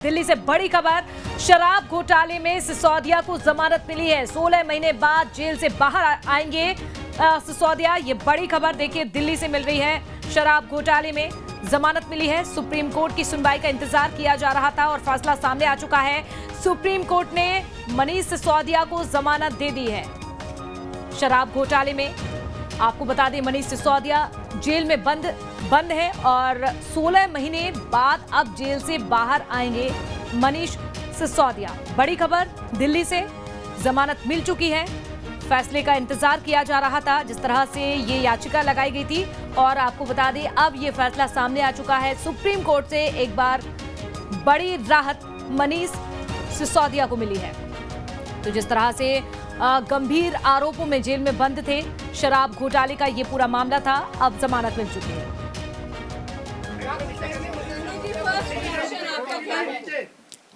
दिल्ली से बड़ी खबर, शराब घोटाले में सिसोदिया को जमानत मिली है। 16 महीने बाद जेल से बाहर आएंगे सिसोदिया। ये बड़ी खबर देखिए, दिल्ली से मिल रही है। शराब घोटाले में जमानत मिली है। सुप्रीम कोर्ट की सुनवाई का इंतजार किया जा रहा था और फैसला सामने आ चुका है। सुप्रीम कोर्ट ने मनीष सिसोदिया को जमानत दे दी है। शराब घोटाले में आपको बता दें, मनीष सिसोदिया जेल में बंद है और 16 महीने बाद अब जेल से बाहर आएंगे मनीष सिसोदिया। बड़ी खबर, दिल्ली से जमानत मिल चुकी है। फैसले का इंतजार किया जा रहा था, जिस तरह से ये याचिका लगाई गई थी। और आपको बता दें, अब ये फैसला सामने आ चुका है। सुप्रीम कोर्ट से एक बार बड़ी राहत मनीष सिसोदिया को मिली है। तो जिस तरह से गंभीर आरोपों में जेल में बंद थे, शराब घोटाले का ये पूरा मामला था, अब जमानत मिल चुकी है।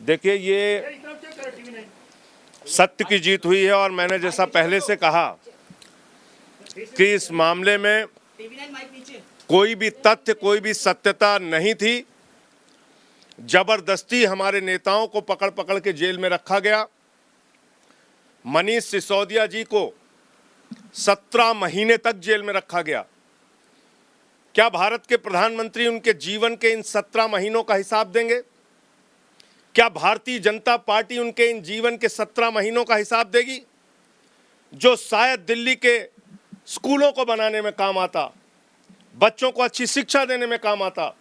देखिए, ये सत्य की जीत हुई है और मैंने जैसा पहले से कहा कि इस मामले में कोई भी तथ्य, कोई भी सत्यता नहीं थी। जबरदस्ती हमारे नेताओं को पकड़ पकड़ के जेल में रखा गया। मनीष सिसोदिया जी को 17 महीने तक जेल में रखा गया। क्या भारत के प्रधानमंत्री उनके जीवन के इन 17 महीनों का हिसाब देंगे? क्या भारतीय जनता पार्टी उनके इन जीवन के 17 महीनों का हिसाब देगी, जो शायद दिल्ली के स्कूलों को बनाने में काम आता, बच्चों को अच्छी शिक्षा देने में काम आता?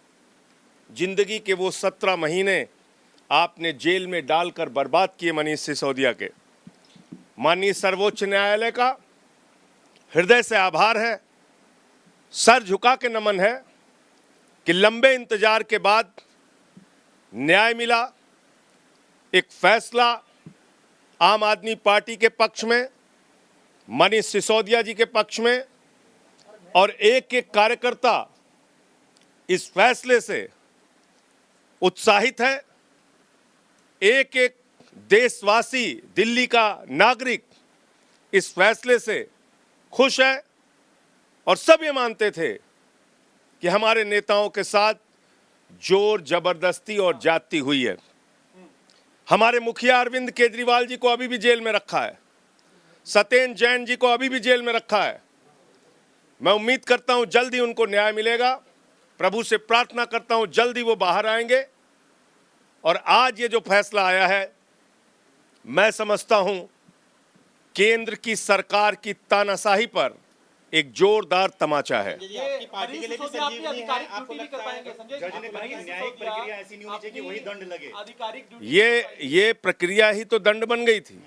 जिंदगी के वो 17 महीने आपने जेल में डालकर बर्बाद किए मनीष सिसोदिया के। माननीय सर्वोच्च न्यायालय का हृदय से आभार है, सर झुका के नमन है कि लंबे इंतजार के बाद न्याय मिला। एक फैसला आम आदमी पार्टी के पक्ष में, मनीष सिसोदिया जी के पक्ष में, और एक एक कार्यकर्ता इस फैसले से उत्साहित है। एक एक देशवासी, दिल्ली का नागरिक इस फैसले से खुश है और सब ये मानते थे कि हमारे नेताओं के साथ जोर जबरदस्ती और जाति हुई है। हमारे मुखिया अरविंद केजरीवाल जी को अभी भी जेल में रखा है। सत्येंद्र जैन जी को अभी भी जेल में रखा है। मैं उम्मीद करता हूं जल्दी उनको न्याय मिलेगा। प्रभु से प्रार्थना करता हूं जल्दी वो बाहर आएंगे। और आज ये जो फैसला आया है, मैं समझता हूं केंद्र की सरकार की तानाशाही पर एक जोरदार तमाचा है। आपकी पार्टी के लिए भी संजीवनी है। आपको लगता है जज ने कहा कि न्यायिक प्रक्रिया ऐसी नहीं होनी चाहिए कि वही दंड लगे। ये प्रक्रिया ही तो दंड बन गई थी।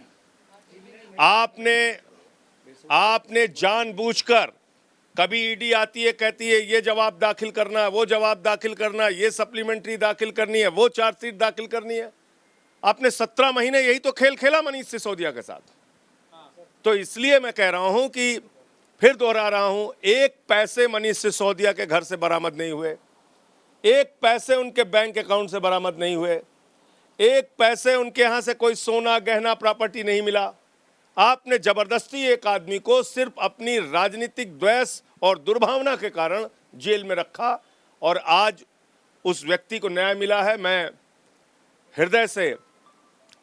आपने जानबूझकर, कभी ईडी आती है, कहती है ये जवाब दाखिल करना है, वो जवाब दाखिल करना है, ये सप्लीमेंट्री दाखिल करनी है, वो चार्जशीट दाखिल करनी है। आपने 17 महीने यही तो खेल खेला मनीष सिसोदिया के साथ। तो इसलिए मैं कह रहा हूं कि फिर दोहरा रहा हूं, एक पैसे मनीष सिसोदिया के घर से बरामद नहीं हुए, एक पैसे उनके बैंक अकाउंट से बरामद नहीं हुए, एक पैसे उनके यहां से कोई सोना गहना प्रॉपर्टी नहीं मिला। आपने जबरदस्ती एक आदमी को सिर्फ अपनी राजनीतिक द्वेष और दुर्भावना के कारण जेल में रखा और आज उस व्यक्ति को न्याय मिला है। मैं हृदय से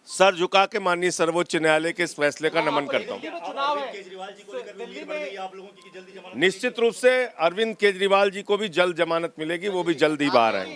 सर झुका के माननीय सर्वोच्च न्यायालय के इस फैसले का नमन करता हूं। निश्चित रूप से अरविंद केजरीवाल जी को भी जल्द जमानत मिलेगी, वो भी जल्द ही बाहर आएंगे।